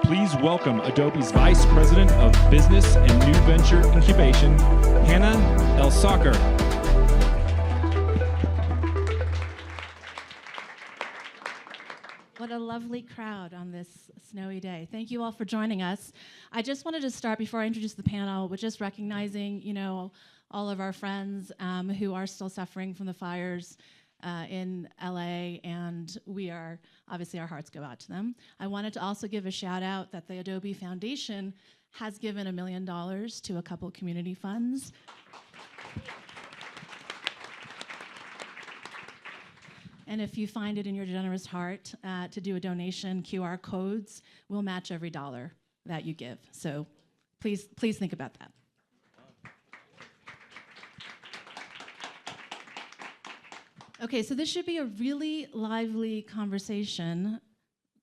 please welcome Adobe's Vice President of Business and New Venture Incubation, Hannah Elsakr. What a lovely crowd on this snowy day. Thank you all for joining us. I just wanted to start, before I introduce the panel, with just recognizing, all of our friends who are still suffering from the fires in LA, and obviously our hearts go out to them. I wanted to also give a shout out that the Adobe Foundation has given $1 million to a couple community funds. And if you find it in your generous heart to do a donation, QR codes will match every dollar that you give. So please think about that. Okay, so this should be a really lively conversation,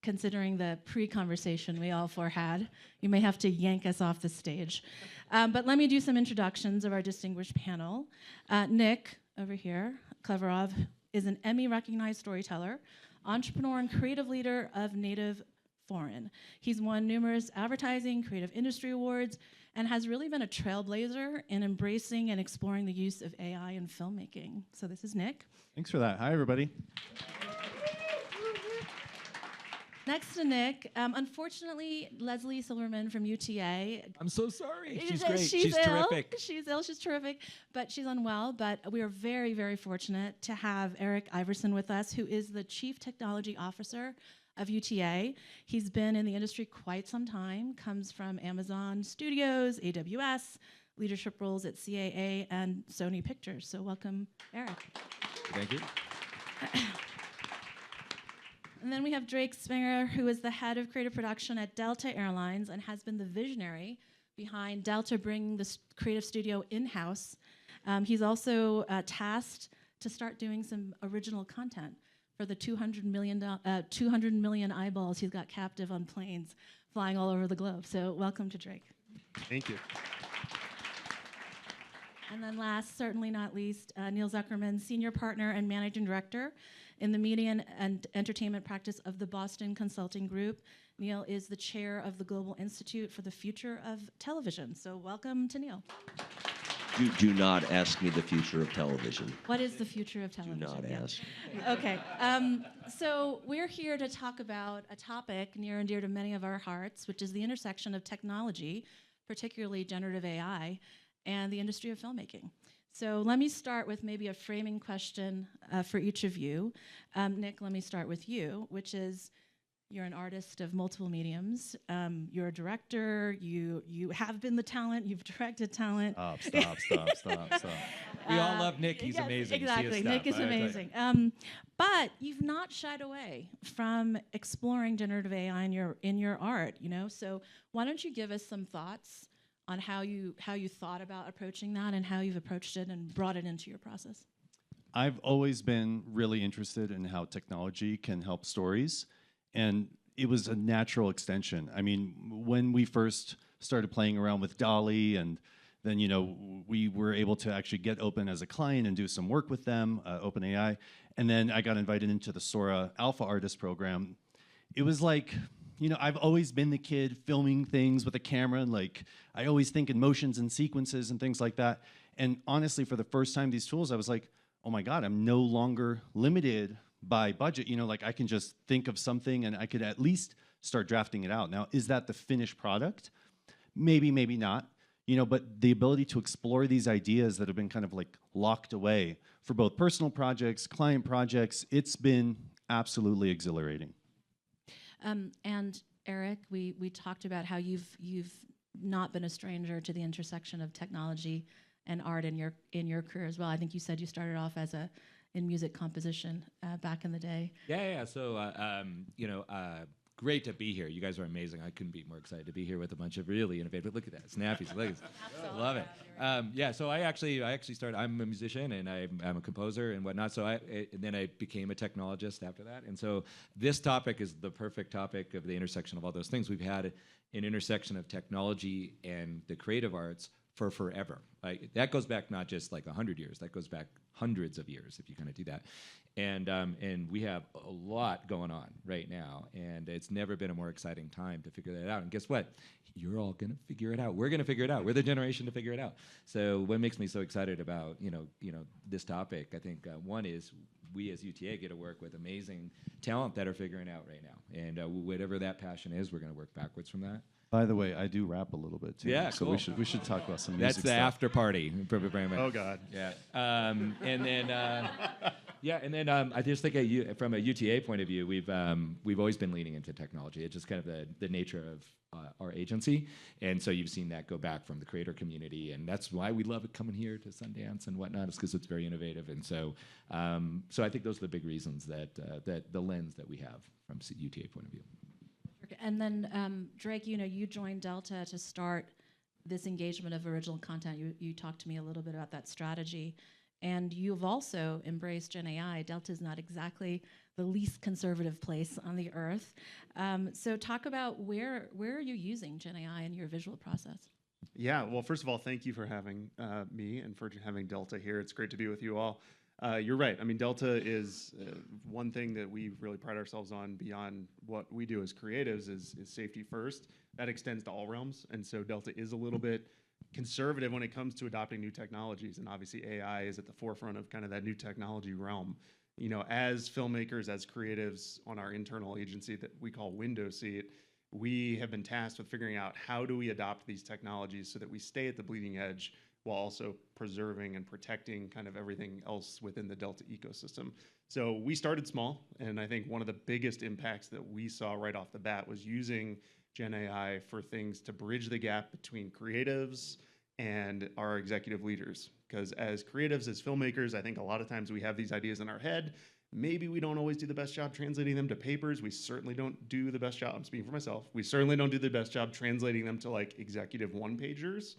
considering the pre-conversation we all four had. You may have to yank us off the stage. But let me do some introductions of our distinguished panel. Nik, over here, Kleverov, is an Emmy-recognized storyteller, entrepreneur, and creative leader of Native Foreign. He's won numerous advertising, creative industry awards, and has really been a trailblazer in embracing and exploring the use of AI in filmmaking. So this is Nik. Thanks for that. Hi, everybody. Next to Nik, unfortunately, Lesley Silverman from UTA. I'm so sorry. She's great. She's ill. Terrific. She's ill. She's terrific, but she's unwell. But we are very, very fortunate to have Erik Iverson with us, who is the Chief Technology Officer of UTA. He's been in the industry quite some time, comes from Amazon Studios, AWS, leadership roles at CAA and Sony Pictures. So welcome, Erik. Thank you. And then we have Drake Springer, who is the head of creative production at Delta Airlines and has been the visionary behind Delta bringing the creative studio in-house. He's also tasked to start doing some original content for the 200 million eyeballs he's got captive on planes flying all over the globe. So welcome to Drake. Thank you. And then last, certainly not least, Neal Zuckerman, Senior Partner and Managing Director in the Media and Entertainment practice of the Boston Consulting Group. Neal is the chair of the Global Institute for the Future of Television. So welcome to Neal. You do not ask me the future of television. What is the future of television? Do not ask. Okay, so we're here to talk about a topic near and dear to many of our hearts, which is the intersection of technology, particularly generative AI, and the industry of filmmaking. So let me start with maybe a framing question for each of you. Nik, let me start with you, which is, you're an artist of multiple mediums. You're a director. You have been the talent. You've directed talent. Stop. We all love Nik. He's yes, amazing. Exactly. Nik is amazing. But you've not shied away from exploring generative AI in your art. So why don't you give us some thoughts on how you thought about approaching that and how you've approached it and brought it into your process? I've always been really interested in how technology can help stories, and it was a natural extension. I mean, when we first started playing around with DALL-E, and then we were able to actually get Open as a client and do some work with them, OpenAI, and then I got invited into the Sora Alpha Artist program. It was like, I've always been the kid filming things with a camera, and I always think in motions and sequences and things like that. And honestly, for the first time, these tools, I was like, oh my God, I'm no longer limited by budget. I can just think of something and I could at least start drafting it out. Now, is that the finished product? Maybe, maybe not. But the ability to explore these ideas that have been kind of locked away for both personal projects, client projects, it's been absolutely exhilarating. And Erik, we talked about how you've not been a stranger to the intersection of technology and art in your career as well. I think you said you started off in music composition back in the day. Yeah. So, great to be here. You guys are amazing. I couldn't be more excited to be here with a bunch of really innovative. Look at that, snappies. Look at I love it. So I actually started. I'm a musician and I'm a composer and whatnot. So and then I became a technologist after that. And so this topic is the perfect topic of the intersection of all those things. We've had an intersection of technology and the creative arts for forever. Like that goes back not just like 100 years, that goes back hundreds of years if you kind of do that. And we have a lot going on right now, and it's never been a more exciting time to figure that out. And guess what? You're all going to figure it out. We're going to figure it out. We're the generation to figure it out. So what makes me so excited about this topic, I think one is we as UTA get to work with amazing talent that are figuring out right now. And whatever that passion is, we're going to work backwards from that. By the way, I do rap a little bit too. Yeah, so cool. we should talk about some music That's the stuff. after party. Oh God. Yeah. And then I just think from a UTA point of view, we've always been leaning into technology. It's just kind of the nature of our agency, and so you've seen that go back from the creator community, and that's why we love it coming here to Sundance and whatnot. Is because it's very innovative, and so I think those are the big reasons that the lens that we have from UTA point of view. And then, Drake, you joined Delta to start this engagement of original content. You talked to me a little bit about that strategy. And you've also embraced Gen AI. Delta is not exactly the least conservative place on the earth. So talk about where are you using Gen AI in your visual process? Yeah, well, first of all, thank you for having me and for having Delta here. It's great to be with you all. You're right. I mean, Delta is one thing that we really pride ourselves on beyond what we do as creatives is safety first. That extends to all realms. And so Delta is a little bit conservative when it comes to adopting new technologies. And obviously AI is at the forefront of kind of that new technology realm. As filmmakers, as creatives on our internal agency that we call Window Seat, we have been tasked with figuring out how do we adopt these technologies so that we stay at the bleeding edge while also preserving and protecting kind of everything else within the Delta ecosystem. So we started small, and I think one of the biggest impacts that we saw right off the bat was using Gen AI for things to bridge the gap between creatives and our executive leaders. Because as creatives, as filmmakers, I think a lot of times we have these ideas in our head. Maybe we don't always do the best job translating them to papers. We certainly don't do the best job, I'm speaking for myself, we certainly don't do the best job translating them to like executive one-pagers.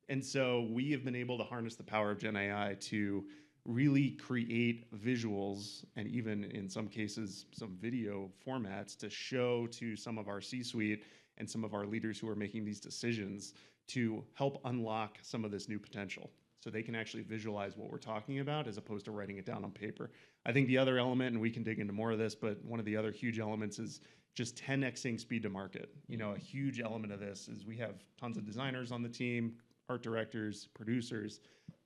And so we have been able to harness the power of Gen AI to really create visuals and even in some cases some video formats to show to some of our C-suite and some of our leaders who are making these decisions to help unlock some of this new potential so they can actually visualize what we're talking about as opposed to writing it down on paper. I think the other element, and we can dig into more of this, but one of the other huge elements is just 10xing speed to market. A huge element of this is we have tons of designers on the team, art directors, producers,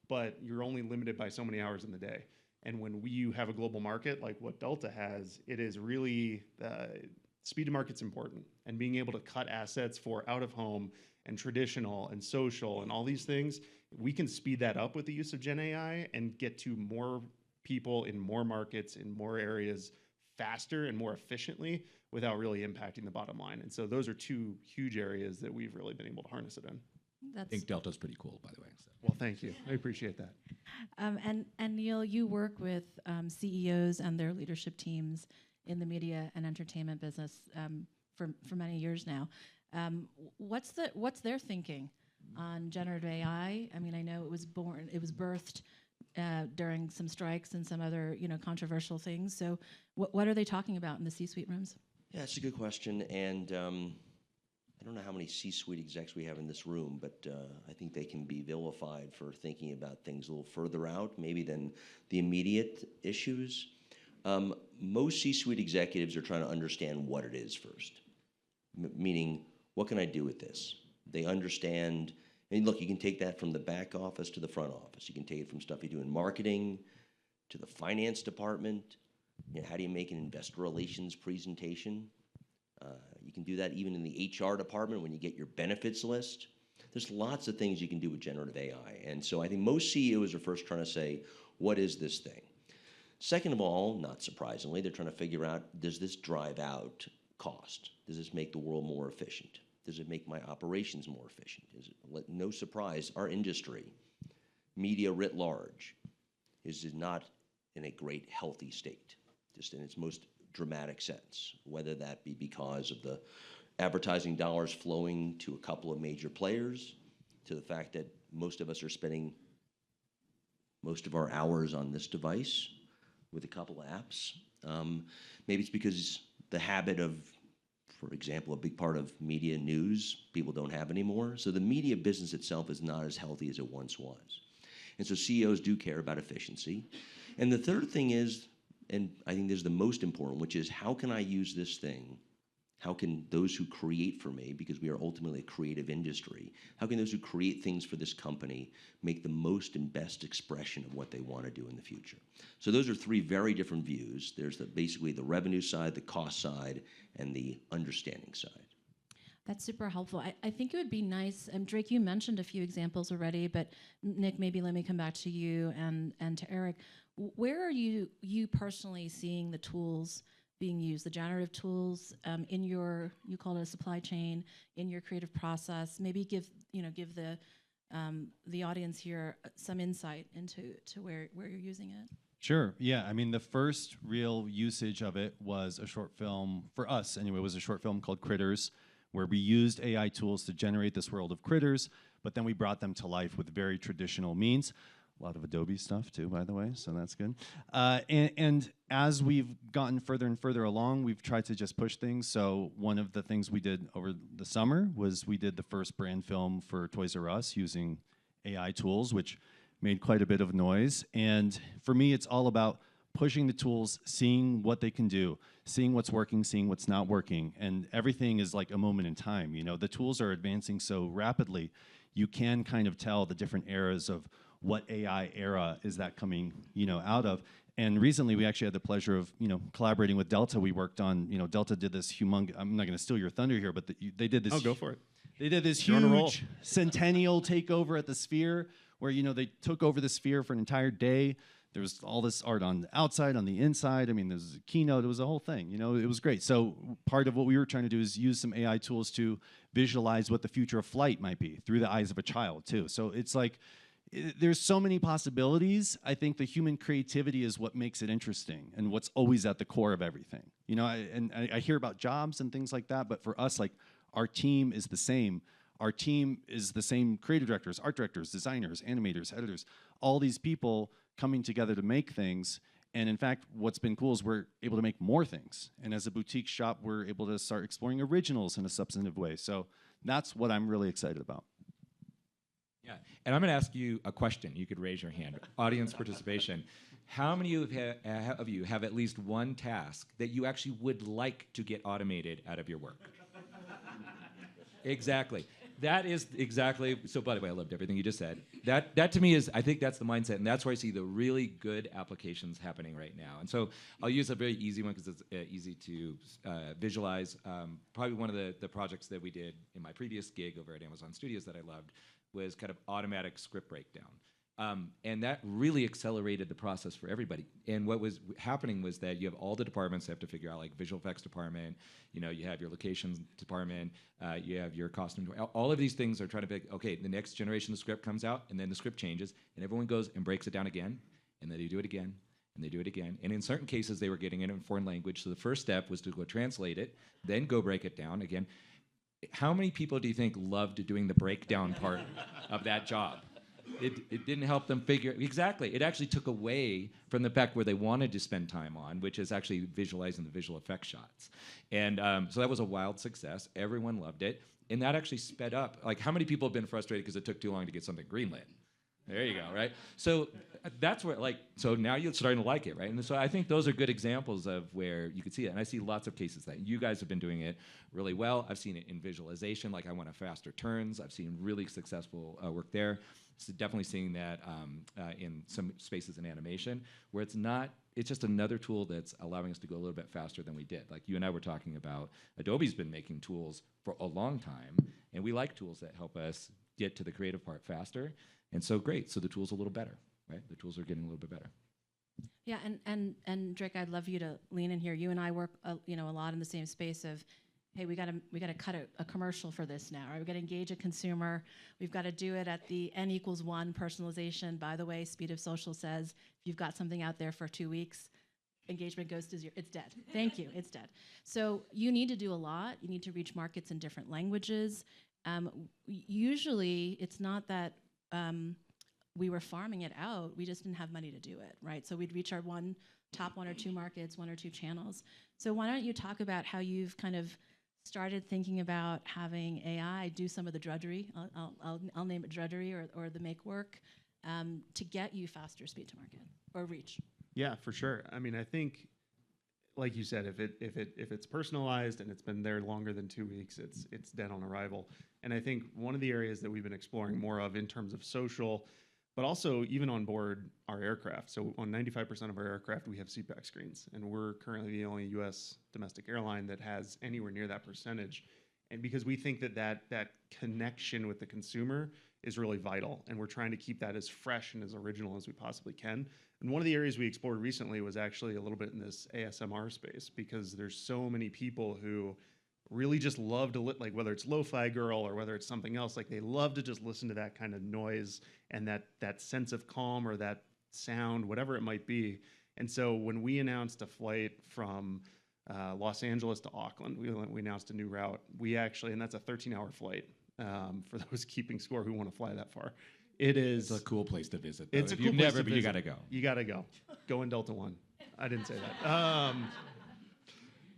but you're only limited by so many hours in the day. And when you have a global market like what Delta has, it is really, speed to market's important. And being able to cut assets for out of home and traditional and social and all these things, we can speed that up with the use of Gen AI and get to more people in more markets, in more areas faster and more efficiently without really impacting the bottom line. And so those are two huge areas that we've really been able to harness it in. I think Delta's pretty cool, by the way. So. Well, thank you. I appreciate that. And Neal, you work with CEOs and their leadership teams in the media and entertainment business for many years now. What's their thinking on generative AI? I mean, I know it was birthed during some strikes and some other controversial things. So what are they talking about in the C-suite rooms? Yeah, it's a good question, and I don't know how many C-suite execs we have in this room, but I think they can be vilified for thinking about things a little further out, maybe than the immediate issues. Most C-suite executives are trying to understand what it is first, meaning, what can I do with this? They understand, and look, you can take that from the back office to the front office. You can take it from stuff you do in marketing to the finance department. How do you make an investor relations presentation? You can do that even in the HR department when you get your benefits list. There's lots of things you can do with generative AI. And so I think most CEOs are first trying to say, what is this thing? Second of all, not surprisingly, they're trying to figure out, does this drive out cost? Does this make the world more efficient? Does it make my operations more efficient? No surprise, our industry, media writ large, is not in a great healthy state, just in its most dramatic sense, whether that be because of the advertising dollars flowing to a couple of major players, to the fact that most of us are spending most of our hours on this device with a couple of apps. Maybe it's because the habit of for example, a big part of media news people don't have anymore. So the media business itself is not as healthy as it once was. And so CEOs do care about efficiency. And the third thing is, and I think this is the most important, which is how can I use this thing? How can those who create for me, because we are ultimately a creative industry, how can those who create things for this company make the most and best expression of what they want to do in the future? So those are three very different views. There's basically the revenue side, the cost side, and the understanding side. That's super helpful. I think it would be nice, Drake, you mentioned a few examples already, but Nik, maybe let me come back to you and to Eric. Where are you personally seeing the tools being used, the generative tools in your, you call it a supply chain, in your creative process? Maybe give the audience here some insight into where you're using it. Sure. Yeah. I mean, the first real usage of it was a short film, for us anyway, was a short film called Critters, where we used AI tools to generate this world of critters, but then we brought them to life with very traditional means. A lot of Adobe stuff too, by the way, so that's good. And as we've gotten further and further along, we've tried to just push things. So one of the things we did over the summer was we did the first brand film for Toys R Us using AI tools, which made quite a bit of noise. And for me, it's all about pushing the tools, seeing what they can do, seeing what's working, seeing what's not working. And everything is like a moment in time. You know, the tools are advancing so rapidly, you can kind of tell the different eras of what AI era is that coming, out of. And recently we actually had the pleasure of, collaborating with Delta. We worked on, Delta did this humongous, I'm not gonna steal your thunder here, but they did this. Oh, go for it. They did this You're on a roll. huge centennial takeover at the Sphere, where, they took over the Sphere for an entire day. There was all this art on the outside, on the inside. I mean, there was a keynote, it was a whole thing, it was great. So part of what we were trying to do is use some AI tools to visualize what the future of flight might be through the eyes of a child too. So it's like, there's so many possibilities. I think the human creativity is what makes it interesting and what's always at the core of everything. I hear about jobs and things like that, but for us, like, our team is the same. Our team is the same: creative directors, art directors, designers, animators, editors, all these people coming together to make things. And in fact, what's been cool is we're able to make more things. And as a boutique shop, we're able to start exploring originals in a substantive way. So that's what I'm really excited about. Yeah, and I'm going to ask you a question. You could raise your hand. Audience participation. How many of you have at least one task that you actually would like to get automated out of your work? Exactly. That is exactly, so by the way, I loved everything you just said. That to me is, I think that's the mindset, and that's where I see the really good applications happening right now. And so I'll use a very easy one because it's easy to visualize. Probably one of the projects that we did in my previous gig over at Amazon Studios that I loved was kind of automatic script breakdown. And that really accelerated the process for everybody. And what was happening was that you have all the departments that have to figure out, like visual effects department, you have your locations department, you have your costume, all of these things are trying to be, okay, the next generation of script comes out, and then the script changes, and everyone goes and breaks it down again, and then they do it again, and they do it again. And in certain cases, they were getting it in foreign language, so the first step was to go translate it, then go break it down again. How many people do you think loved doing the breakdown part of that job? It didn't help them figure, exactly. It actually took away from the fact where they wanted to spend time on, which is actually visualizing the visual effects shots. And so that was a wild success. Everyone loved it. And that actually sped up. Like, how many people have been frustrated because it took too long to get something greenlit? There you go, right? So that's where, so now you're starting to like it, right? And so I think those are good examples of where you could see it. And I see lots of cases that you guys have been doing it really well. I've seen it in visualization, like I want a faster turns. I've seen really successful work there. So definitely seeing that in some spaces in animation, where it's just another tool that's allowing us to go a little bit faster than we did. Like you and I were talking about, Adobe's been making tools for a long time, and we like tools that help us get to the creative part faster. And so great, so the tool's a little better, right? The tools are getting a little bit better. Yeah, and Drake, I'd love you to lean in here. You and I work, a lot in the same space of, hey, we gotta cut a commercial for this now, right? We gotta engage a consumer. We've got to do it at the N=1 personalization. By the way, Speed of Social says if you've got something out there for 2 weeks, engagement goes to 0. It's dead. Thank you. It's dead. So you need to do a lot. You need to reach markets in different languages. Usually, it's not that we were farming it out. We just didn't have money to do it, right? So we'd reach our top 1 or 2 markets, 1 or 2 channels. So why don't you talk about how you've kind of started thinking about having AI do some of the drudgery. I'll name it drudgery or the make work to get you faster speed to market or reach. Yeah, for sure. I mean, I think, like you said, if it's personalized and it's been there longer than 2 weeks, it's dead on arrival. And I think one of the areas that we've been exploring more of in terms of social, but also even on board our aircraft. So on 95% of our aircraft, we have seatback screens, and we're currently the only U.S. domestic airline that has anywhere near that percentage. And because we think that connection with the consumer is really vital, and we're trying to keep that as fresh and as original as we possibly can. And one of the areas we explored recently was actually a little bit in this ASMR space, because there's so many people who really just love to, like, whether it's Lo-Fi Girl or whether it's something else, like they love to just listen to that kind of noise and that sense of calm or that sound, whatever it might be. And so when we announced a flight from Los Angeles to Auckland, we announced a new route. We actually, and that's a 13-hour flight for those keeping score who want to fly that far. It's a cool place to visit, though. It's If a cool you've place never, to but you visit. gotta go. You gotta go. Go in Delta One. I didn't say that.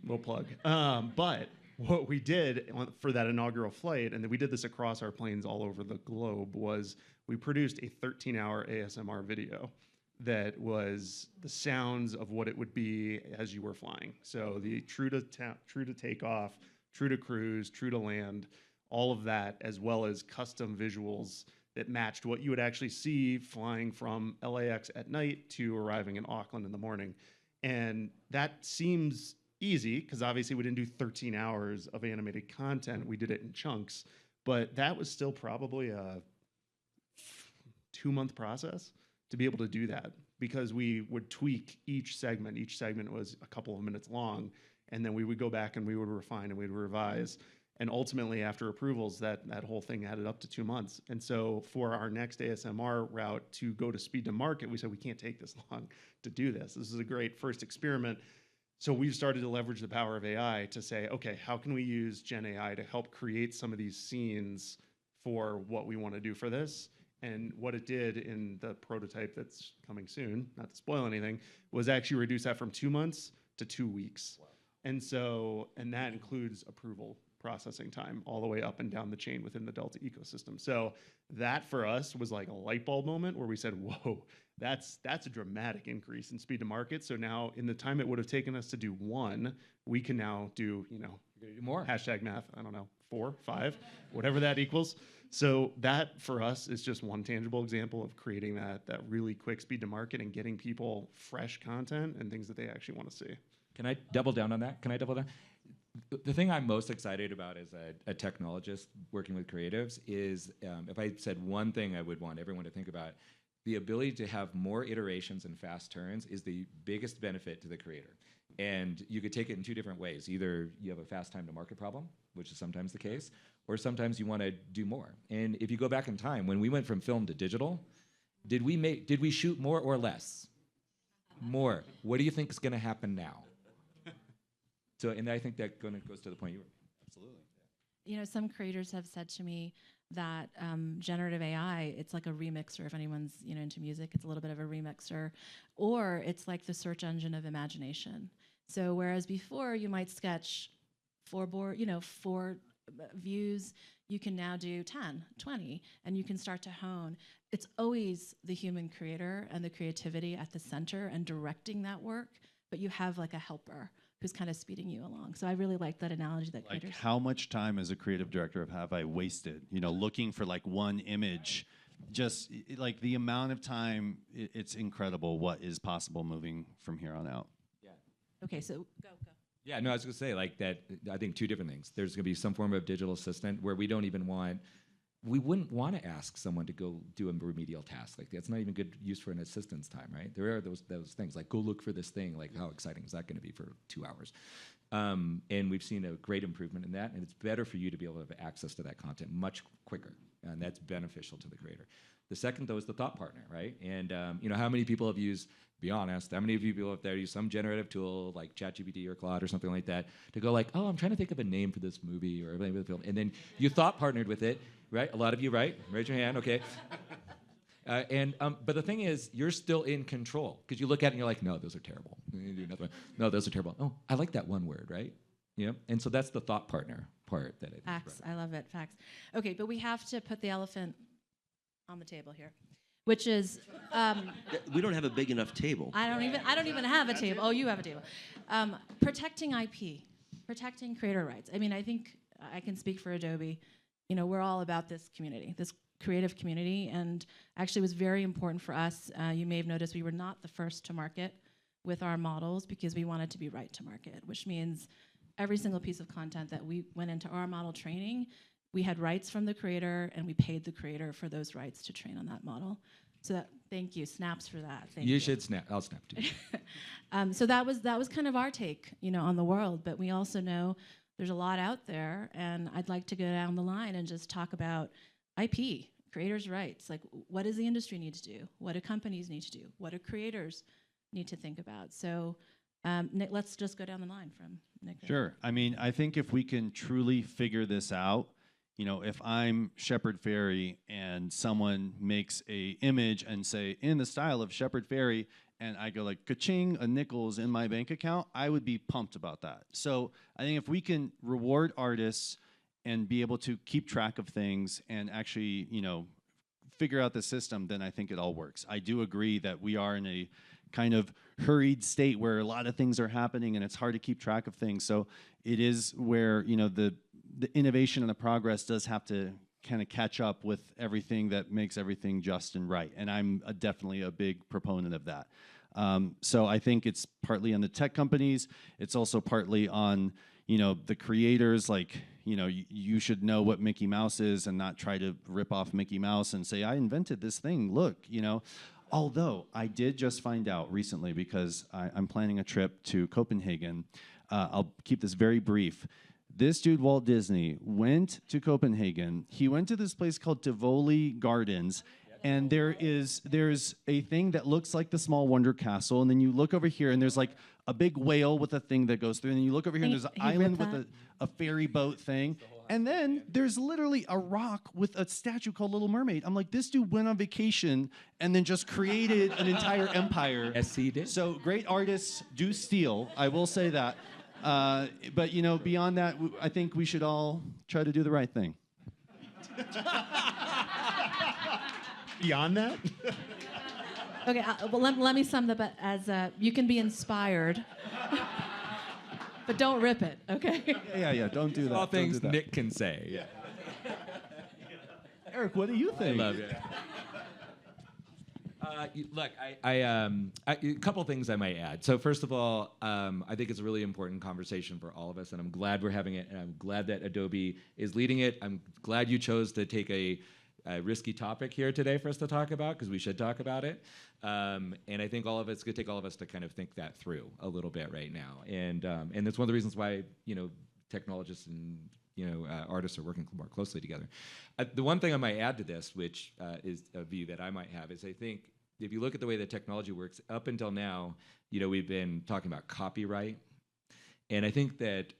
We'll plug. But what we did for that inaugural flight, and then we did this across our planes all over the globe, was we produced a 13-hour ASMR video that was the sounds of what it would be as you were flying. So the true to takeoff, true to cruise, true to land, all of that, as well as custom visuals that matched what you would actually see flying from LAX at night to arriving in Auckland in the morning. And that seems easy, because obviously we didn't do 13 hours of animated content. We did it in chunks. But that was still probably a 2-month process to be able to do that, because we would tweak each segment. Each segment was a couple of minutes long, and then we would go back and we would refine and we'd revise. And ultimately, after approvals, that whole thing added up to 2 months. And so for our next ASMR route to go to speed to market, we said, we can't take this long to do this. This is a great first experiment. So we've started to leverage the power of AI to say, okay, how can we use Gen AI to help create some of these scenes for what we want to do for this? And what it did in the prototype that's coming soon, not to spoil anything, was actually reduce that from 2 months to 2 weeks. Wow. And that includes approval processing time all the way up and down the chain within the Delta ecosystem. So that for us was like a light bulb moment where we said, whoa, that's a dramatic increase in speed to market. So now in the time it would have taken us to do one, we can now do, More. hashtag math, I don't know, 4, 5, whatever that equals. So that for us is just one tangible example of creating that really quick speed to market and getting people fresh content and things that they actually want to see. Can I double down on that? The thing I'm most excited about as a technologist working with creatives is, if I said one thing I would want everyone to think about, the ability to have more iterations and fast turns is the biggest benefit to the creator. And you could take it in 2 different ways. Either you have a fast time to market problem, which is sometimes the case, or sometimes you want to do more. And if you go back in time, when we went from film to digital, did we shoot more or less? More. What do you think is going to happen now? So, and I think that goes to the point you were. Absolutely. Some creators have said to me that generative AI, it's like a remixer. If anyone's into music, it's a little bit of a remixer, or it's like the search engine of imagination. So whereas before you might sketch 4 views, you can now do 10, 20, and you can start to hone. It's always the human creator and the creativity at the center and directing that work, but you have like a helper who's kind of speeding you along. So I really like that analogy that Like, creators. how much time as a creative director have I wasted, looking for like one image? Just like the amount of time, it's incredible what is possible moving from here on out. Okay, so go. Yeah, no, I was going to say, like, that, I think 2 different things. There's going to be some form of digital assistant where we wouldn't want to ask someone to go do a remedial task. Like, that's not even good use for an assistant's time, right? There are those things, like, go look for this thing. Like, how exciting is that going to be for 2 hours? And we've seen a great improvement in that, and it's better for you to be able to have access to that content much quicker, and that's beneficial to the creator. The second, though, is the thought partner, right? And how many people have used, be honest, how many of you people out there use some generative tool like ChatGPT or Claude or something like that to go like, oh, I'm trying to think of a name for this movie or a name of the film, and then you thought partnered with it, right? A lot of you, right? Raise your hand, okay. But the thing is, you're still in control, because you look at it and you're like, no, those are terrible. You do nothing. No, those are terrible. Oh, I like that one word, right? Yeah, and so that's the thought partner part that I think. Facts. I love it. Facts. Okay, but we have to put the elephant on the table here, which is We don't have a big enough table. I don't even have a table. Oh, you have a table. Protecting IP, protecting creator rights. I mean, I think I can speak for Adobe. You know, we're all about this community, this creative community, and actually it was very important for us. You may have noticed we were not the first to market with our models because we wanted to be right to market, which means every single piece of content that we went into our model training, we had rights from the creator and we paid the creator for those rights to train on that model. So that, thank you, snaps for that. Thank you. You should snap. I'll snap too. So that was kind of our take, you know, on the world. But we also know there's a lot out there, and I'd like to go down the line and just talk about IP, creators' rights. Like, what does the industry need to do? What do companies need to do? What do creators need to think about? So, Nik, let's just go down the line from Nik. Sure. I mean, I think if we can truly figure this out, you know, if I'm Shepard Fairey and someone makes a image and say, in the style of Shepard Fairey, and I go like, ka-ching, a nickel's in my bank account, I would be pumped about that. So I think if we can reward artists and be able to keep track of things and actually, you know, figure out the system, then I think it all works. I do agree that we are in a kind of hurried state where a lot of things are happening and it's hard to keep track of things. So it is where, you know, the innovation and the progress does have to kind of catch up with everything that makes everything just and right. And I'm definitely a big proponent of that. So I think it's partly on the tech companies. It's also partly on, you know, the creators. Like, you know, you should know what Mickey Mouse is and not try to rip off Mickey Mouse and say, I invented this thing, look, you know. Although I did just find out recently, because I'm planning a trip to Copenhagen. I'll keep this very brief. This dude, Walt Disney, went to Copenhagen. He went to this place called Tivoli Gardens. And there's a thing that looks like the Small Wonder Castle. And then you look over here, and there's like a big whale with a thing that goes through. And then you look over here, and there's an island with a ferry boat thing. And then there's literally a rock with a statue called Little Mermaid. I'm like, this dude went on vacation and then just created an entire empire. Yes, he did. So great artists do steal, I will say that. But, you know, beyond that, I think we should all try to do the right thing. Beyond that? Okay, well, let me sum that up as you can be inspired, but don't rip it, okay? Yeah, don't do that. All Don't things do that. Nik can say. Yeah. Eric, what do you I think? love it. Look, a couple things I might add. So first of all, I think it's a really important conversation for all of us, and I'm glad we're having it, and I'm glad that Adobe is leading it. I'm glad you chose to take a risky topic here today for us to talk about, because we should talk about it. And I think it's going to take all of us to kind of think that through a little bit right now. And that's one of the reasons why, you know, technologists and, you know, artists are working more closely together. The one thing I might add to this, which is a view that I might have, is I think if you look at the way that technology works, up until now, you know, we've been talking about copyright. And I think that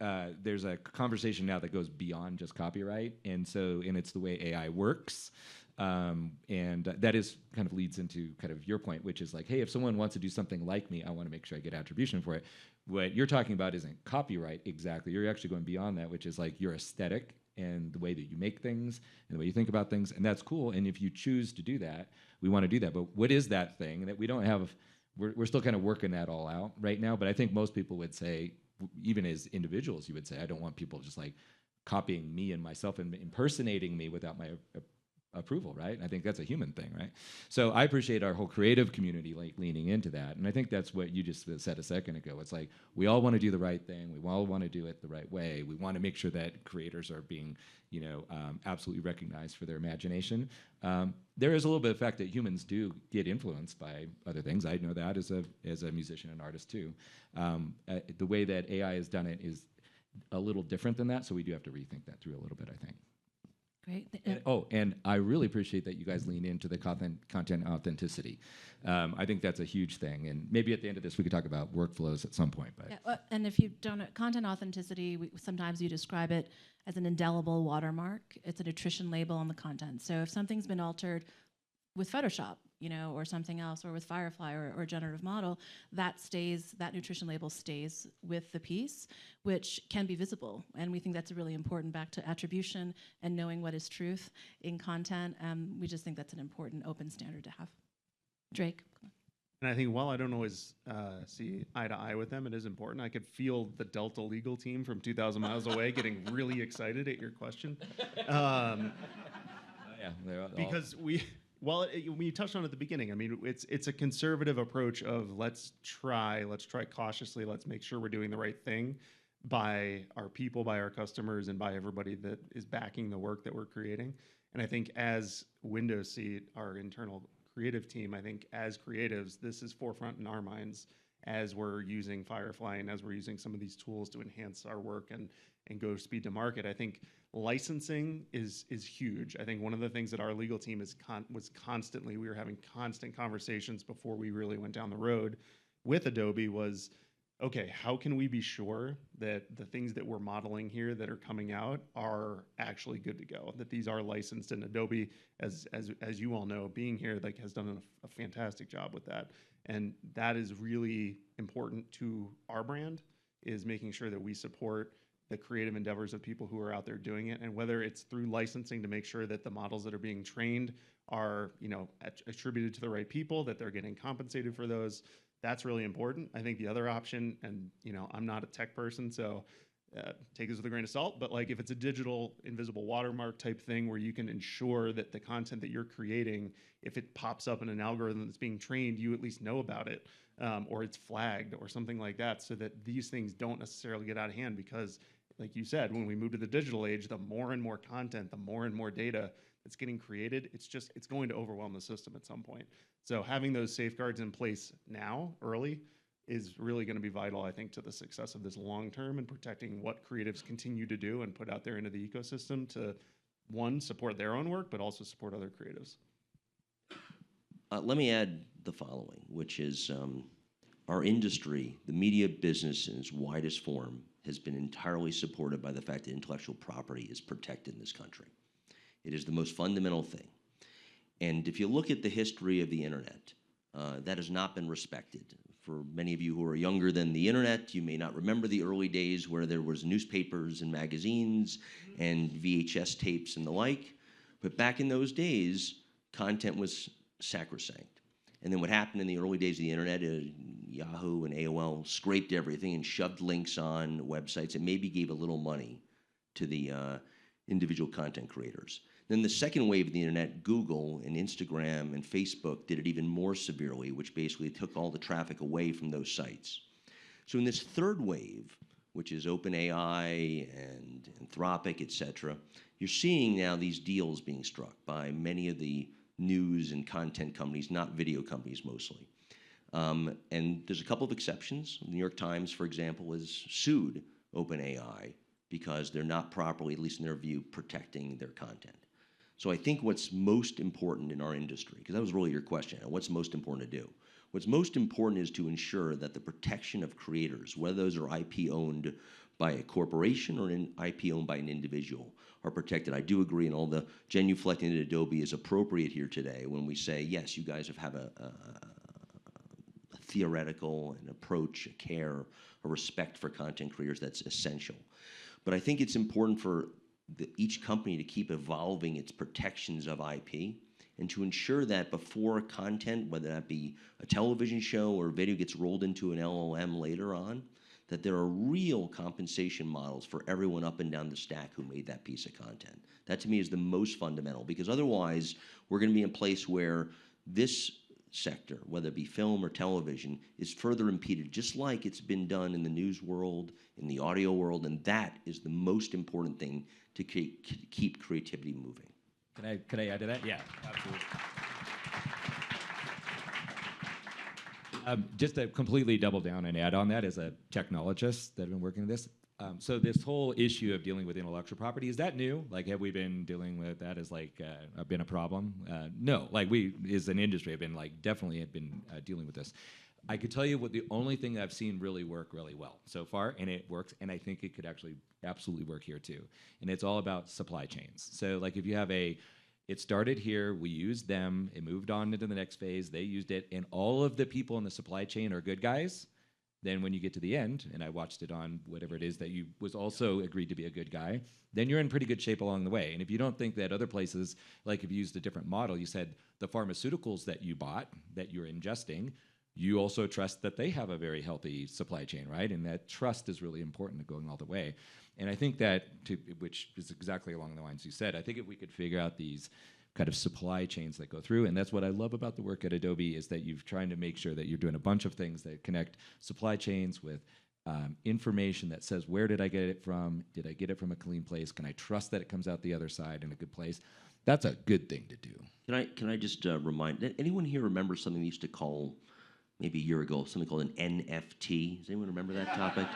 there's a conversation now that goes beyond just copyright, and it's the way AI works, and that is kind of leads into kind of your point, which is like, hey, if someone wants to do something like me, I want to make sure I get attribution for it. What you're talking about isn't copyright exactly. You're actually going beyond that, which is like your aesthetic and the way that you make things and the way you think about things, and that's cool. And if you choose to do that, we want to do that. But what is that thing that we don't have? We're still kind of working that all out right now. But I think most people would say, even as individuals, you would say, I don't want people just like copying me and myself and impersonating me without my approval, right? And I think that's a human thing, right? So I appreciate our whole creative community like leaning into that. And I think that's what you just said a second ago. It's like, we all want to do the right thing. We all want to do it the right way. We want to make sure that creators are being, you know, absolutely recognized for their imagination. There is a little bit of fact that humans do get influenced by other things. I know that as a musician and artist too. The way that AI has done it is a little different than that, so we do have to rethink that through a little bit, I think. Great. And I really appreciate that you guys lean into the content authenticity. I think that's a huge thing, and maybe at the end of this we could talk about workflows at some point. But Yeah, and if you don't know, content authenticity, sometimes you describe it as an indelible watermark. It's an attrition label on the content. So if something's been altered with Photoshop, or something else, or with Firefly or generative model, that nutrition label stays with the piece, which can be visible. And we think that's really important back to attribution and knowing what is truth in content. We just think that's an important open standard to have. Drake. And I think while I don't always see eye to eye with them, it is important. I could feel the Delta legal team from 2,000 miles away getting really excited at your question. Because we touched on it at the beginning. I mean, it's a conservative approach of let's try cautiously, let's make sure we're doing the right thing by our people, by our customers, and by everybody that is backing the work that we're creating. And I think as Windows Seat, our internal creative team, I think as creatives, this is forefront in our minds as we're using Firefly and as we're using some of these tools to enhance our work and go speed to market. I think licensing is huge. I think one of the things that our legal team we were having constant conversations before we really went down the road with Adobe was, okay, how can we be sure that the things that we're modeling here that are coming out are actually good to go, that these are licensed? And Adobe, as you all know, being here, has done a fantastic job with that. And that is really important to our brand, is making sure that we support the creative endeavors of people who are out there doing it. And whether it's through licensing to make sure that the models that are being trained are, attributed to the right people, that they're getting compensated for those, that's really important. I think the other option, and I'm not a tech person, so take this with a grain of salt, but if it's a digital invisible watermark type thing where you can ensure that the content that you're creating, if it pops up in an algorithm that's being trained, you at least know about it, or it's flagged or something like that, so that these things don't necessarily get out of hand. Because like you said, when we move to the digital age, the more and more content, the more and more data that's getting created, it's going to overwhelm the system at some point. So having those safeguards in place now, early, is really going to be vital, I think, to the success of this long term and protecting what creatives continue to do and put out there into the ecosystem to, one, support their own work, but also support other creatives. Let me add the following, which is our industry, the media business in its widest form, has been entirely supported by the fact that intellectual property is protected in this country. It is the most fundamental thing. And if you look at the history of the internet, that has not been respected. For many of you who are younger than the internet, you may not remember the early days where there was newspapers and magazines and VHS tapes and the like. But back in those days, content was sacrosanct. And then what happened in the early days of the internet is Yahoo and AOL scraped everything and shoved links on websites and maybe gave a little money to the individual content creators. Then the second wave of the internet, Google and Instagram and Facebook did it even more severely, which basically took all the traffic away from those sites. So in this third wave, which is OpenAI and Anthropic, et cetera, you're seeing now these deals being struck by many of the news and content companies, not video companies mostly. And there's a couple of exceptions. The New York Times, for example, has sued OpenAI because they're not properly, at least in their view, protecting their content. So I think what's most important in our industry, because that was really your question, what's most important to do? What's most important is to ensure that the protection of creators, whether those are IP owned by a corporation or an IP owned by an individual, are protected. I do agree, and all the genuflecting at Adobe is appropriate here today when we say, yes, you guys have a theoretical, an approach, a care, a respect for content creators that's essential. But I think it's important for each company to keep evolving its protections of IP and to ensure that before content, whether that be a television show or video, gets rolled into an LLM later on, that there are real compensation models for everyone up and down the stack who made that piece of content. That to me is the most fundamental, because otherwise we're going to be in a place where this sector, whether it be film or television, is further impeded, just like it's been done in the news world, in the audio world, and that is the most important thing to keep creativity moving. Can I add to that? Yeah, absolutely. Just to completely double down and add on that, as a technologist that have been working on this, so this whole issue of dealing with intellectual property, is that new? Like, have we been dealing with that as been a problem? No, we as an industry have been definitely dealing with this. I could tell you what the only thing I've seen really work really well so far, and it works, and I think it could actually absolutely work here too. And it's all about supply chains. So if you have It started here, we used them, it moved on into the next phase, they used it, and all of the people in the supply chain are good guys. Then when you get to the end, and I watched it on whatever it is that you was also agreed to be a good guy, then you're in pretty good shape along the way. And if you don't think that other places, like if you used a different model, you said the pharmaceuticals that you bought, that you're ingesting, you also trust that they have a very healthy supply chain, right? And that trust is really important to going all the way. And I think that, which is exactly along the lines you said, I think if we could figure out these kind of supply chains that go through, and that's what I love about the work at Adobe, is that you're trying to make sure that you're doing a bunch of things that connect supply chains with information that says, where did I get it from? Did I get it from a clean place? Can I trust that it comes out the other side in a good place? That's a good thing to do. Can I just remind, anyone here remember something we used to call, maybe a year ago, something called an NFT? Does anyone remember that topic?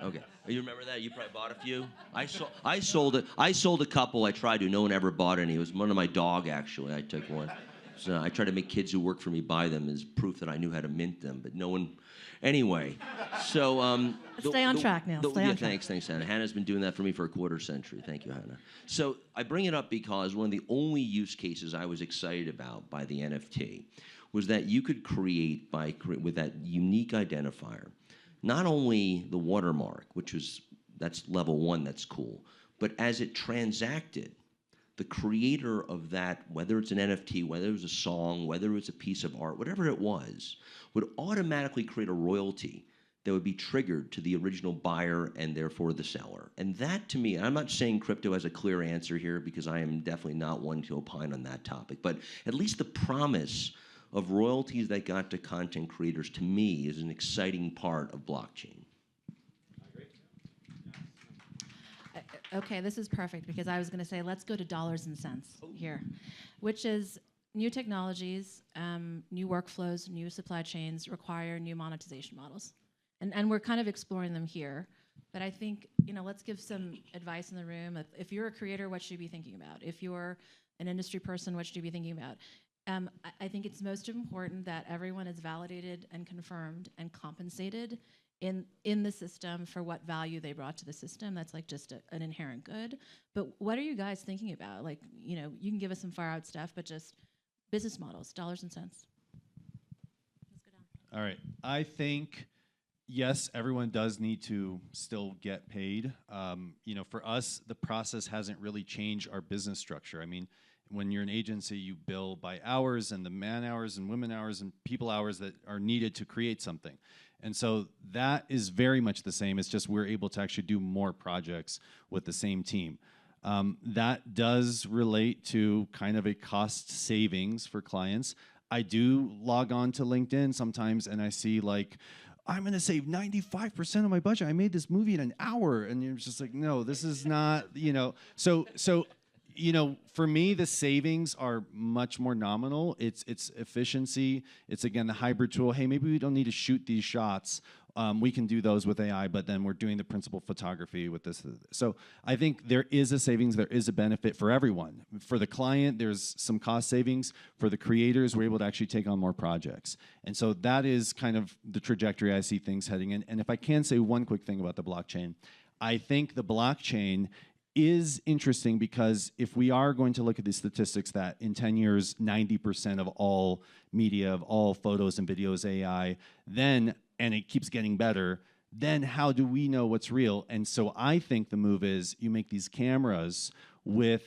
Okay. You remember that? You probably bought a few? I sold it. I sold a couple. I tried to. No one ever bought any. It was one of my dog, actually. I took one. So I tried to make kids who work for me buy them as proof that I knew how to mint them, but no one. Anyway, so Stay on track, Neal. Stay on track. Thanks, Hannah. Hannah's been doing that for me for a quarter century. Thank you, Hannah. So I bring it up because one of the only use cases I was excited about by the NFT was that you could create with that unique identifier, not only the watermark, that's level one, that's cool, but as it transacted, the creator of that, whether it's an NFT, whether it was a song, whether it was a piece of art, whatever it was, would automatically create a royalty that would be triggered to the original buyer and therefore the seller. And that, to me, and I'm not saying crypto has a clear answer here because I am definitely not one to opine on that topic, but at least the promise of royalties that got to content creators, to me, is an exciting part of blockchain. Okay, this is perfect because I was going to say let's go to dollars and cents here, which is new technologies, new workflows, new supply chains require new monetization models. And we're kind of exploring them here. But I think, let's give some advice in the room. If you're a creator, what should you be thinking about? If you're an industry person, what should you be thinking about? I think it's most important that everyone is validated and confirmed and compensated in the system for what value they brought to the system. That's like just an inherent good. But what are you guys thinking about? Like, you can give us some far out stuff, but just business models, dollars and cents. Let's go down. All right. I think, yes, everyone does need to still get paid. For us, the process hasn't really changed our business structure. I mean, when you're an agency, you bill by hours and the man hours and women hours and people hours that are needed to create something. And so that is very much the same. It's just we're able to actually do more projects with the same team. That does relate to kind of a cost savings for clients. I do log on to LinkedIn sometimes and I see like, I'm going to save 95% of my budget. I made this movie in an hour. And you're just like, no, this is not, So for me, the savings are much more nominal. It's efficiency. It's, again, the hybrid tool. Hey, maybe we don't need to shoot these shots. We can do those with AI, but then we're doing the principal photography with this. So I think there is a savings. There is a benefit for everyone. For the client, there's some cost savings. For the creators, we're able to actually take on more projects. And so that is kind of the trajectory I see things heading in. And if I can say one quick thing about the blockchain, I think the blockchain is interesting because if we are going to look at the statistics that in 10 years, 90% of all media, of all photos and videos AI, then, and it keeps getting better, then how do we know what's real? And so I think the move is you make these cameras with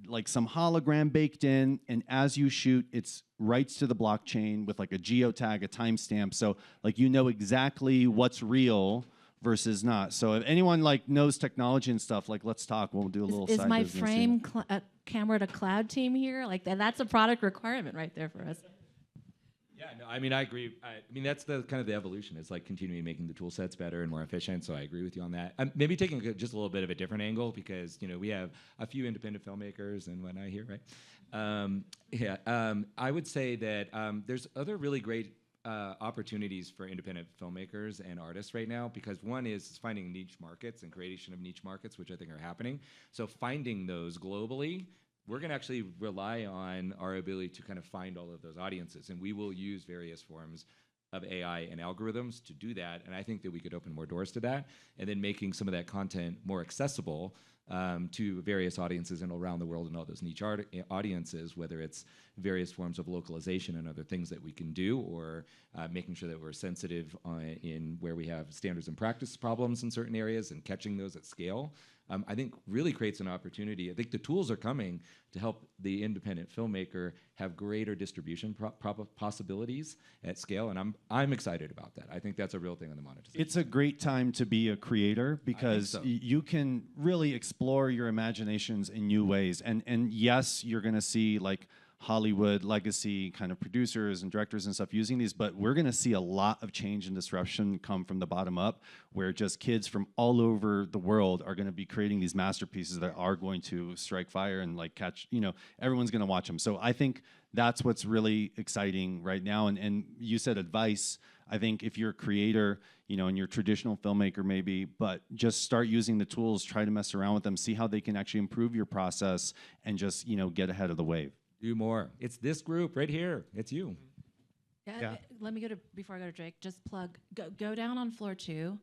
like some hologram baked in, and as you shoot, it's writes to the blockchain with like a geotag, a timestamp. So like exactly what's real versus not. So if anyone like knows technology and stuff, like let's talk. We'll do a little side Is my business, frame camera to cloud team here? Like that's a product requirement right there for us. Yeah, no, I mean, I agree. I mean, that's the kind of the evolution. It's like continuing making the tool sets better and more efficient. So I agree with you on that. Maybe taking just a little bit of a different angle because we have a few independent filmmakers and whatnot here, right? I would say that there's other really great opportunities for independent filmmakers and artists right now because one is finding niche markets and creation of niche markets, which I think are happening. So finding those globally, we're going to actually rely on our ability to kind of find all of those audiences, and we will use various forms of AI and algorithms to do that, and I think that we could open more doors to that, and then making some of that content more accessible to various audiences and around the world and all those niche audiences, whether it's various forms of localization and other things that we can do, or making sure that we're sensitive in where we have standards and practice problems in certain areas and catching those at scale. I think really creates an opportunity. I think the tools are coming to help the independent filmmaker have greater distribution possibilities at scale, and I'm excited about that. I think that's a real thing on the monetization. It's a great time to be a creator because so. You can really explore your imaginations in new ways. And yes, you're going to see like Hollywood legacy kind of producers and directors and stuff using these, but we're going to see a lot of change and disruption come from the bottom up, where just kids from all over the world are going to be creating these masterpieces that are going to strike fire and like catch, everyone's going to watch them. So I think that's what's really exciting right now. And you said advice. I think if you're a creator, and you're a traditional filmmaker maybe, but just start using the tools, try to mess around with them, see how they can actually improve your process, and just, get ahead of the wave. Do more. It's this group right here. It's you. Yeah. Let me before I go to Drake, just plug, go down on floor 2.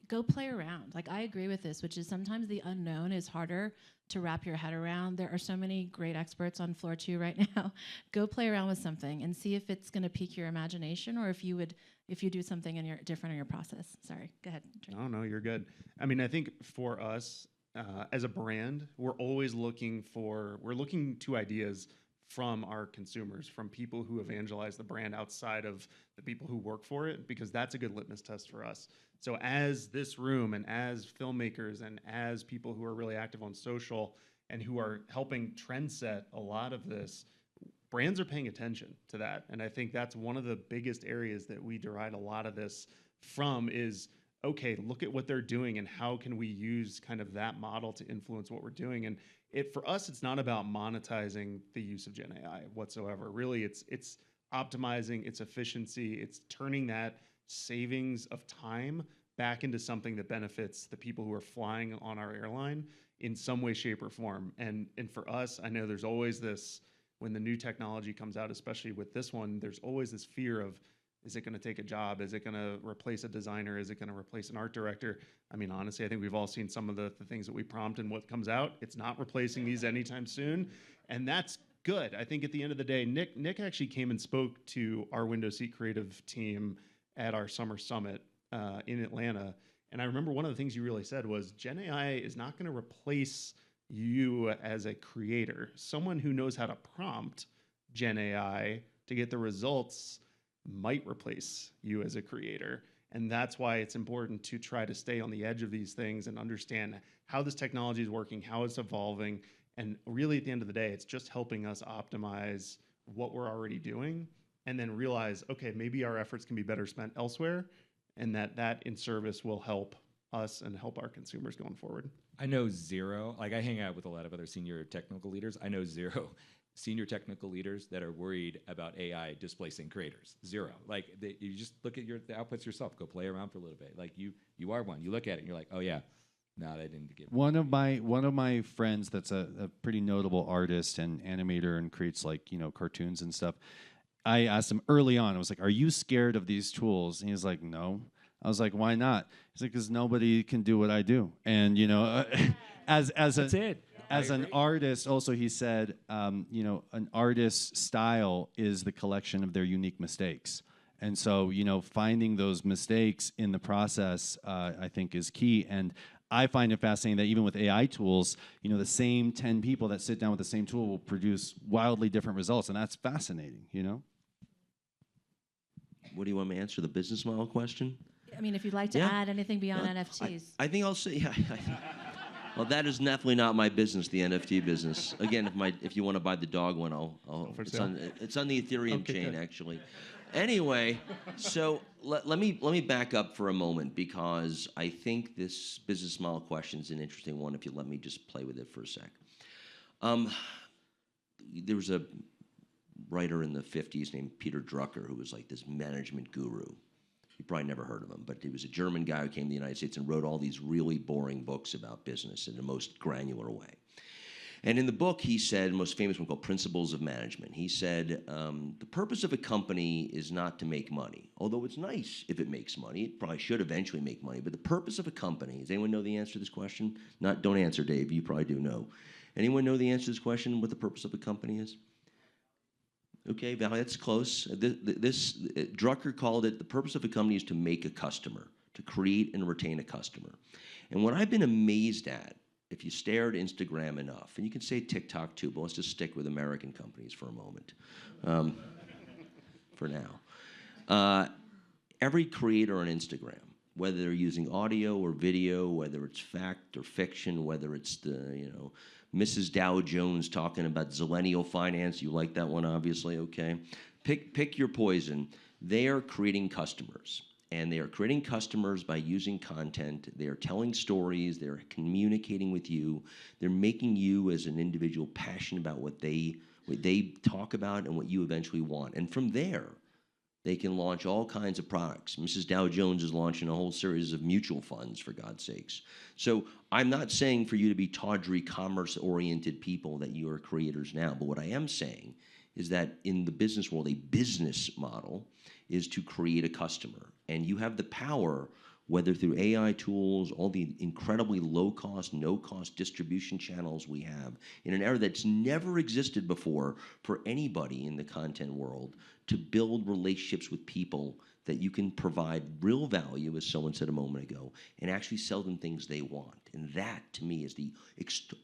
Go play around. Like, I agree with this, which is sometimes the unknown is harder to wrap your head around. There are so many great experts on floor 2 right now. Go play around with something and see if it's going to pique your imagination, or if you do something different in your process. Sorry, go ahead, Drake. No, you're good. I mean, I think for us as a brand, we're always looking to ideas from our consumers, from people who evangelize the brand outside of the people who work for it, because that's a good litmus test for us. So as this room and as filmmakers and as people who are really active on social and who are helping trend set a lot of this, brands are paying attention to that. And I think that's one of the biggest areas that we derive a lot of this from is, okay, look at what they're doing and how can we use kind of that model to influence what we're doing. And for us, it's not about monetizing the use of Gen AI whatsoever. Really, it's optimizing its efficiency. It's turning that savings of time back into something that benefits the people who are flying on our airline in some way, shape, or form. And for us, I know there's always this, when the new technology comes out, especially with this one, there's always this fear of, is it going to take a job? Is it going to replace a designer? Is it going to replace an art director? I mean, honestly, I think we've all seen some of the things that we prompt and what comes out. It's not replacing these anytime soon. And that's good. I think at the end of the day, Nik actually came and spoke to our Window Seat creative team at our summer summit in Atlanta. And I remember one of the things you really said was, Gen AI is not going to replace you as a creator. Someone who knows how to prompt Gen AI to get the results might replace you as a creator. And that's why it's important to try to stay on the edge of these things and understand how this technology is working, how it's evolving. And really, at the end of the day, it's just helping us optimize what we're already doing and then realize, okay, maybe our efforts can be better spent elsewhere, and that in service will help us and help our consumers going forward. I know zero, like I hang out with a lot of other senior technical leaders. I know zero senior technical leaders that are worried about AI displacing creators. Zero. Like you just look at the outputs yourself. Go play around for a little bit. Like you are one. You look at it and you're like, oh yeah, no, that didn't get. One of my friends that's a pretty notable artist and animator and creates cartoons and stuff. I asked him early on. I was like, "Are you scared of these tools?" And he's like, "No." I was like, "Why not?" He's like, "Because nobody can do what I do." And as an artist, also he said, an artist's style is the collection of their unique mistakes. And so, finding those mistakes in the process, I think is key. And I find it fascinating that even with AI tools, the same 10 people that sit down with the same tool will produce wildly different results. And that's fascinating, What do you want me to answer? The business model question? I mean, if you'd like to add anything beyond NFTs. I think I'll say, well, that is definitely not my business, the NFT business. Again, if you want to buy the dog one, it's on the Ethereum chain, actually. Anyway, so let me back up for a moment, because I think this business model question is an interesting one, if you let me just play with it for a sec. There was a writer in the 50s named Peter Drucker who was like this management guru. You probably never heard of him, but he was a German guy who came to the United States and wrote all these really boring books about business in the most granular way. And in the book, he said, most famous one called Principles of Management, he said, the purpose of a company is not to make money. Although it's nice if it makes money. It probably should eventually make money. But the purpose of a company, does anyone know the answer to this question? Don't answer, Dave. You probably do know. Anyone know the answer to this question, what the purpose of a company is? Okay, Valerie, that's close. Drucker called it, the purpose of a company is to make a customer, to create and retain a customer. And what I've been amazed at, if you stare at Instagram enough, and you can say TikTok too, but let's just stick with American companies for a moment, for now. Every creator on Instagram, whether they're using audio or video, whether it's fact or fiction, whether it's Mrs. Dow Jones talking about zillennial finance, you like that one, obviously, okay? Pick your poison. They are creating customers. And they are creating customers by using content. They are telling stories. They're communicating with you. They're making you as an individual passionate about what they talk about and what you eventually want. And from there, they can launch all kinds of products. Mrs. Dow Jones is launching a whole series of mutual funds, for God's sakes. So I'm not saying for you to be tawdry, commerce-oriented people that you are creators now. But what I am saying is that in the business world, a business model is to create a customer. And you have the power, whether through AI tools, all the incredibly low-cost, no-cost distribution channels we have, in an era that's never existed before for anybody in the content world, to build relationships with people that you can provide real value, as someone said a moment ago, and actually sell them things they want. And that, to me, is the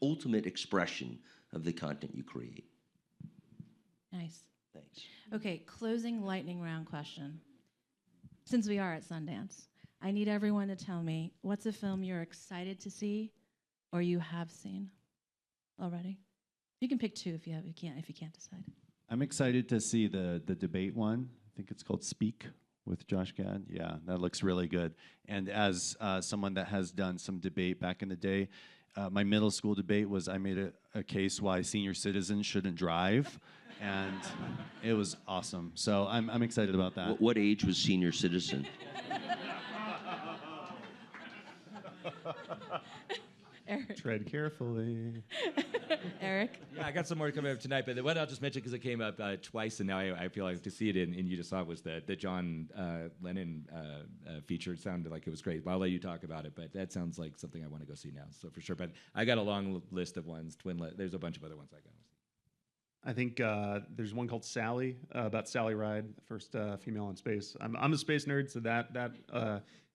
ultimate expression of the content you create. Nice. Thanks. Okay, closing lightning round question. Since we are at Sundance, I need everyone to tell me what's a film you're excited to see or you have seen already. You can pick two if you can't decide. I'm excited to see the debate one. I think it's called Speak with Josh Gad. Yeah, that looks really good. And as someone that has done some debate back in the day, my middle school debate was I made a case why senior citizens shouldn't drive, and it was awesome. So I'm excited about that. What age was senior citizen? Eric. Tread carefully. Eric? Yeah, I got some more coming up tonight, but the one I'll just mention because it came up twice, and now I feel like to see it and you just saw it was the John Lennon feature. It sounded like it was great. But I'll let you talk about it, but that sounds like something I want to go see now, so for sure. But I got a long list of ones. There's a bunch of other ones I got. I think there's one called Sally, about Sally Ride, the first female in space. I'm a space nerd, so that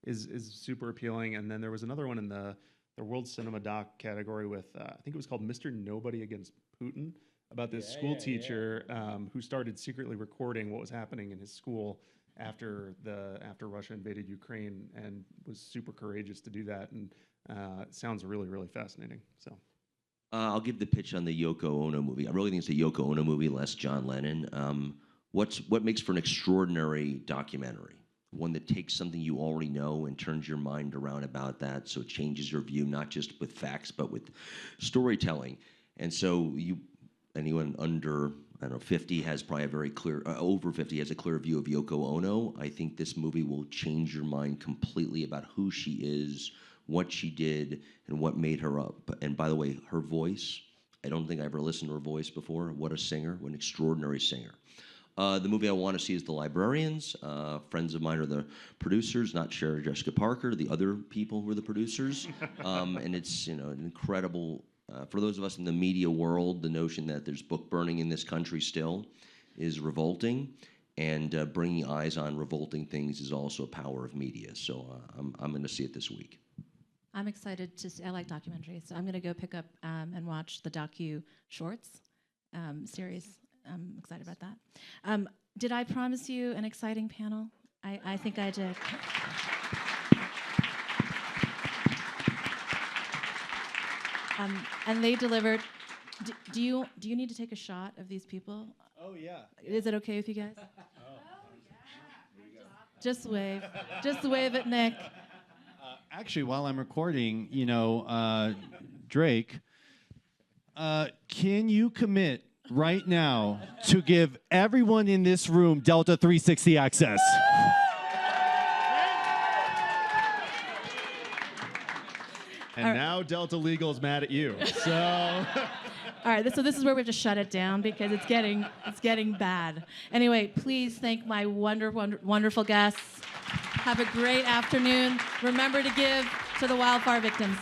is super appealing. And then there was another one in the World Cinema Doc category with, I think it was called Mr. Nobody Against Putin, about this school teacher who started secretly recording what was happening in his school after Russia invaded Ukraine, and was super courageous to do that. And it sounds really, really fascinating. So. I'll give the pitch on the Yoko Ono movie. I really think it's a Yoko Ono movie, less John Lennon. What makes for an extraordinary documentary? One that takes something you already know and turns your mind around about that, so it changes your view, not just with facts, but with storytelling. And so anyone under, 50 has probably a very clear, over 50 has a clear view of Yoko Ono. I think this movie will change your mind completely about who she is, what she did, and what made her up. And by the way, her voice, I don't think I ever listened to her voice before. What a singer, what an extraordinary singer. The movie I want to see is The Librarians. Friends of mine are the producers, not Sarah Jessica Parker, the other people who are the producers. And it's an incredible, for those of us in the media world, the notion that there's book burning in this country still is revolting. And bringing eyes on revolting things is also a power of media. So I'm going to see it this week. I'm excited to see, I like documentaries, so I'm going to go pick up and watch the docu shorts series. I'm excited about that. Did I promise you an exciting panel? I think I did. And they delivered. Do you need to take a shot of these people? Oh, yeah. Is it okay with you guys? Just wave. Just wave at Nik. Actually, while I'm recording, Drake, can you commit right now to give everyone in this room Delta 360 access? And now Delta Legal is mad at you. So, All right, so this is where we have to shut it down because it's getting bad. Anyway, please thank my wonderful guests. Have a great afternoon. Remember to give to the wildfire victims.